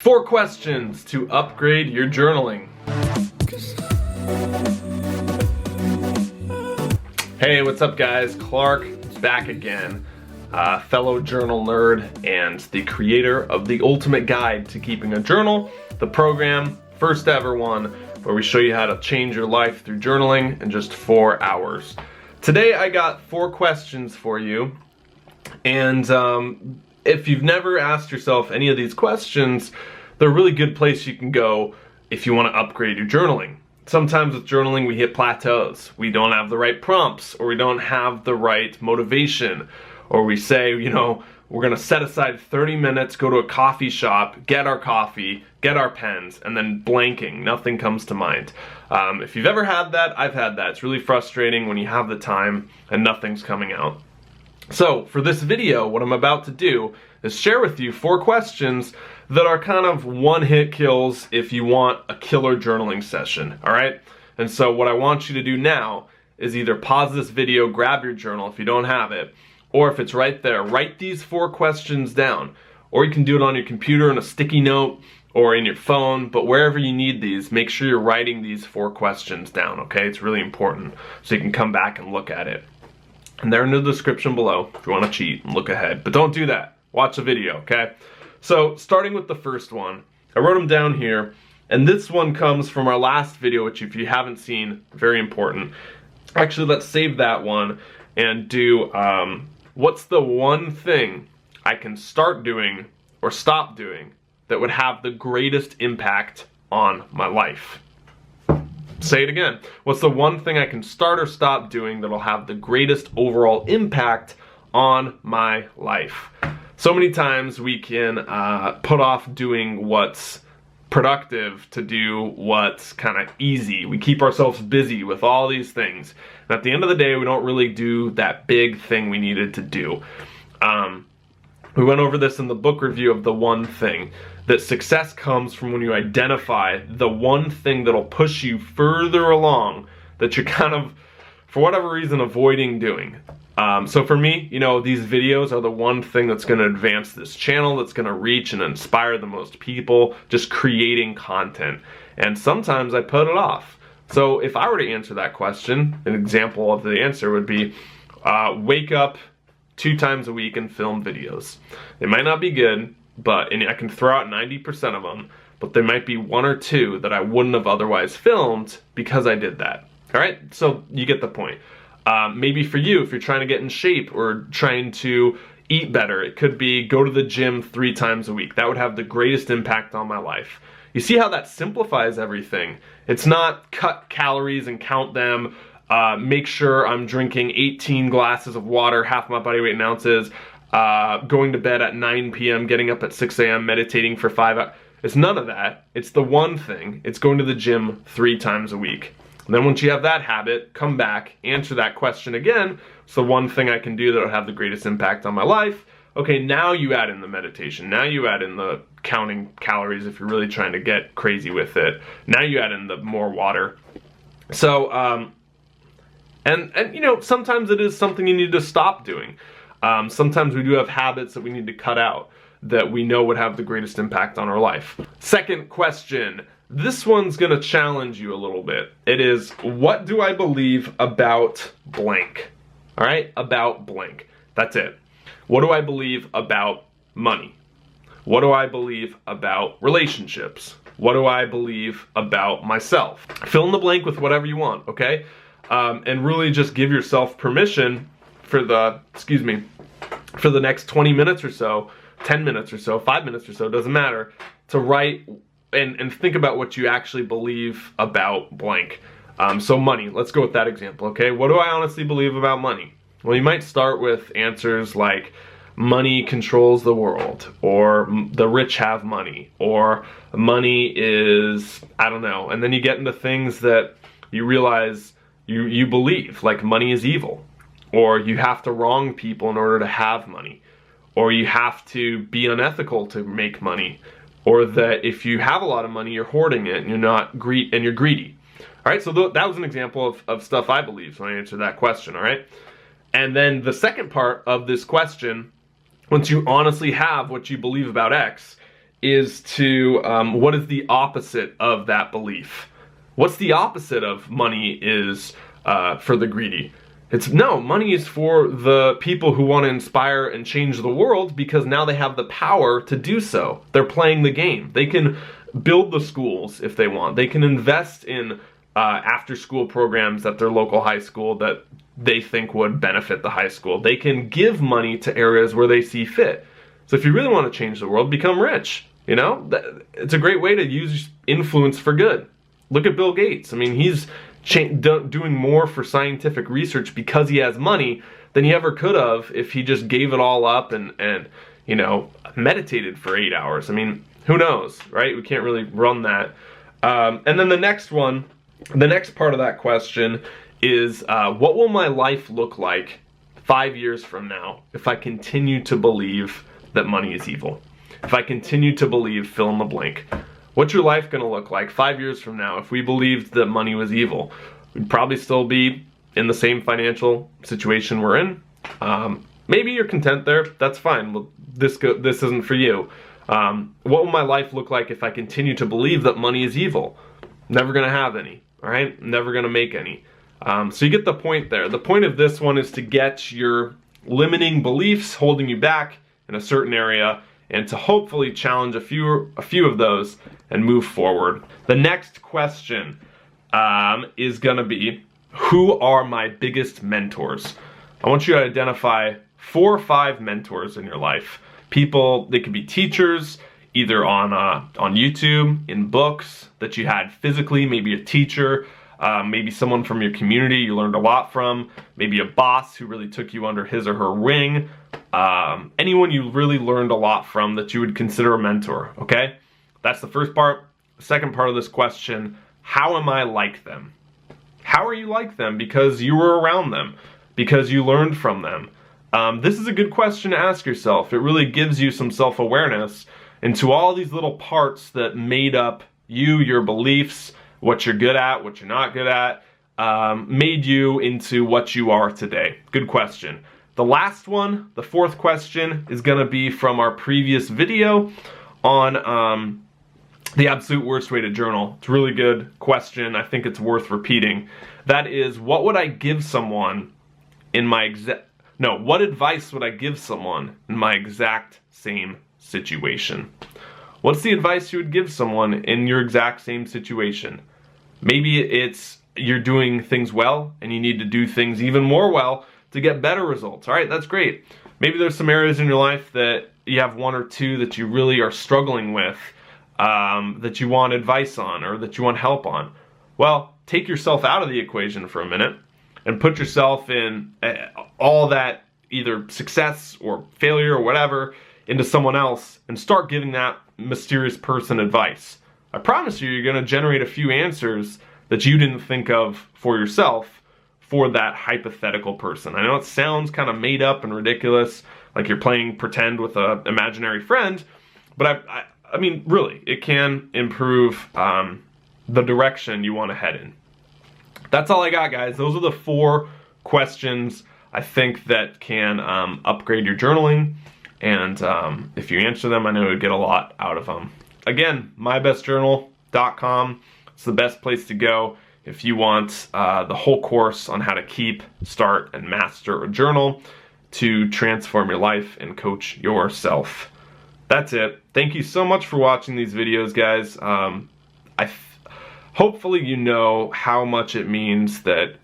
4 questions to upgrade your journaling. Hey, what's up guys? Clark is back again, fellow journal nerd and the creator of the ultimate guide to keeping a journal, the program, first ever one, where we show you how to change your life through journaling in just 4 hours. Today I got 4 questions for you, and if you've never asked yourself any of these questions, they're a really good place you can go if you want to upgrade your journaling. Sometimes with journaling we hit plateaus. We don't have the right prompts, or we don't have the right motivation, or we say, you know, we're gonna set aside 30 minutes, go to a coffee shop, get our coffee, get our pens, and then blanking, nothing comes to mind. If you've ever had that, I've had that. It's really frustrating when you have the time and nothing's coming out. So for this video, what I'm about to do is share with you 4 questions that are kind of one-hit kills if you want a killer journaling session, all right? And so what I want you to do now is either pause this video, grab your journal if you don't have it, or if it's right there, write these 4 questions down. Or you can do it on your computer in a sticky note or in your phone, but wherever you need these, make sure you're writing these 4 questions down, okay? It's really important so you can come back and look at it. And they're in the description below if you want to cheat and look ahead. But don't do that. Watch the video, okay? So, starting with the first one, I wrote them down here, and this one comes from our last video, which if you haven't seen, very important. Actually, let's save that one and do, what's the one thing I can start doing or stop doing that would have the greatest impact on my life? Say it again. What's the one thing I can start or stop doing that'll have the greatest overall impact on my life? So many times we can put off doing what's productive to do what's kind of easy. We keep ourselves busy with all these things. And at the end of the day, we don't really do that big thing we needed to do. We went over this in the book review of The One Thing, that success comes from when you identify the one thing that'll push you further along that you're kind of, for whatever reason, avoiding doing. So for me, you know, these videos are the one thing that's going to advance this channel, that's going to reach and inspire the most people, just creating content. And sometimes I put it off. So if I were to answer that question, an example of the answer would be, wake up 2 times a week and film videos. They might not be good, and I can throw out 90% of them, but there might be 1 or 2 that I wouldn't have otherwise filmed because I did that. All right, so you get the point. Maybe for you, if you're trying to get in shape or trying to eat better, it could be go to the gym 3 times a week. That would have the greatest impact on my life. You see how that simplifies everything? It's not cut calories and count them, make sure I'm drinking 18 glasses of water, half my body weight in ounces, going to bed at 9 p.m., getting up at 6 a.m., meditating for 5 hours. It's none of that. It's the one thing. It's going to the gym 3 times a week. And then once you have that habit, come back, answer that question again. It's the one thing I can do that will have the greatest impact on my life. Okay, now you add in the meditation. Now you add in the counting calories if you're really trying to get crazy with it. Now you add in the more water. So, and you know, sometimes it is something you need to stop doing. Sometimes we do have habits that we need to cut out that we know would have the greatest impact on our life. Second question. This one's gonna challenge you a little bit. It is, what do I believe about blank? All right, about blank. That's it. What do I believe about money? What do I believe about relationships? What do I believe about myself? Fill in the blank with whatever you want, okay? And really just give yourself permission for the, for the next 20 minutes or so, 10 minutes or so, 5 minutes or so, doesn't matter, to write and think about what you actually believe about blank. So money, let's go with that example, okay? What do I honestly believe about money? Well, you might start with answers like, money controls the world, or the rich have money, or money is, I don't know, and then you get into things that you realize you believe, like money is evil, or you have to wrong people in order to have money, or you have to be unethical to make money, or that if you have a lot of money, you're hoarding it and you're greedy. All right, so that was an example of stuff I believe when I answered that question, all right? And then the second part of this question, once you honestly have what you believe about X, is to what is the opposite of that belief? What's the opposite of money is for the greedy? It's no, money is for the people who want to inspire and change the world because now they have the power to do so. They're playing the game. They can build the schools if they want. They can invest in after-school programs at their local high school that they think would benefit the high school. They can give money to areas where they see fit. So if you really want to change the world, become rich. You know, it's a great way to use influence for good. Look at Bill Gates. I mean, he's doing more for scientific research because he has money than he ever could have if he just gave it all up and you know, meditated for 8 hours. I mean, who knows, right? We can't really run that. And then the next one, the next part of that question is, what will my life look like 5 years from now if I continue to believe that money is evil? If I continue to believe fill in the blank. What's your life going to look like 5 years from now if we believed that money was evil? We'd probably still be in the same financial situation we're in. Maybe you're content there. That's fine. Well, this isn't for you. What will my life look like if I continue to believe that money is evil? Never going to have any. All right? Never going to make any. So you get the point there. The point of this one is to get your limiting beliefs holding you back in a certain area and to hopefully challenge a few of those and move forward. The next question is going to be, who are my biggest mentors? I want you to identify 4 or 5 mentors in your life. People, they could be teachers, either on YouTube, in books that you had physically, maybe a teacher, maybe someone from your community you learned a lot from, maybe a boss who really took you under his or her wing, anyone you really learned a lot from that you would consider a mentor, okay? That's the first part. The second part of this question, how am I like them? How are you like them? Because you were around them, because you learned from them. This is a good question to ask yourself. It really gives you some self-awareness into all these little parts that made up you, your beliefs, what you're good at, what you're not good at, made you into what you are today. Good question. The last one, the 4th question, is going to be from our previous video on the absolute worst way to journal. It's a really good question. I think it's worth repeating. That is, what would I give someone in my what advice would I give someone in my exact same situation? What's the advice you would give someone in your exact same situation? Maybe it's you're doing things well and you need to do things even more well to get better results. All right, that's great. Maybe there's some areas in your life that you have 1 or 2 that you really are struggling with, that you want advice on or that you want help on. Well, take yourself out of the equation for a minute and put yourself in all that either success or failure or whatever into someone else and start giving that mysterious person advice. I promise you, you're going to generate a few answers that you didn't think of for yourself for that hypothetical person. I know it sounds kind of made up and ridiculous, like you're playing pretend with an imaginary friend, but I mean, really, it can improve the direction you want to head in. That's all I got, guys. Those are the 4 questions I think that can upgrade your journaling, and if you answer them, I know you'll get a lot out of them. Again, mybestjournal.com. It's the best place to go if you want the whole course on how to keep, start, and master a journal to transform your life and coach yourself. That's it. Thank you so much for watching these videos, guys. Hopefully you know how much it means that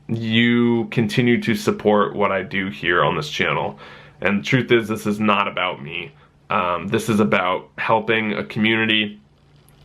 you continue to support what I do here on this channel. And the truth is, this is not about me. This is about helping a community,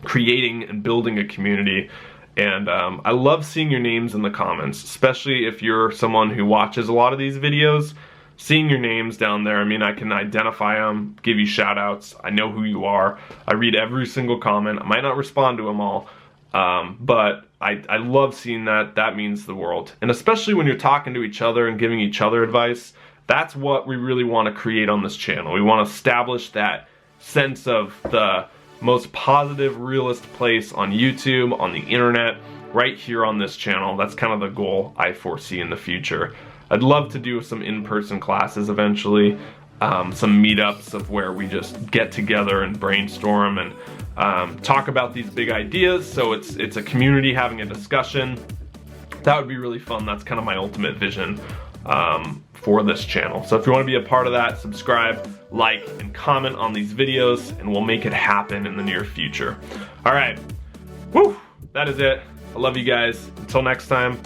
creating and building a community. And I love seeing your names in the comments, especially if you're someone who watches a lot of these videos. Seeing your names down there, I mean, I can identify them, give you shout outs. I know who you are. I read every single comment. I might not respond to them all, but I love seeing that. That means the world. And especially when you're talking to each other and giving each other advice, that's what we really want to create on this channel. We want to establish that sense of the most positive, realist place on YouTube, on the internet, right here on this channel. That's kind of the goal I foresee in the future. I'd love to do some in-person classes eventually, some meetups of where we just get together and brainstorm and talk about these big ideas. So it's a community having a discussion. That would be really fun. That's kind of my ultimate vision for this channel. So if you want to be a part of that, subscribe, like, and comment on these videos, and we'll make it happen in the near future. All right, whew, that is it. I love you guys. Until next time,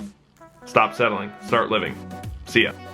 stop settling, start living. See ya.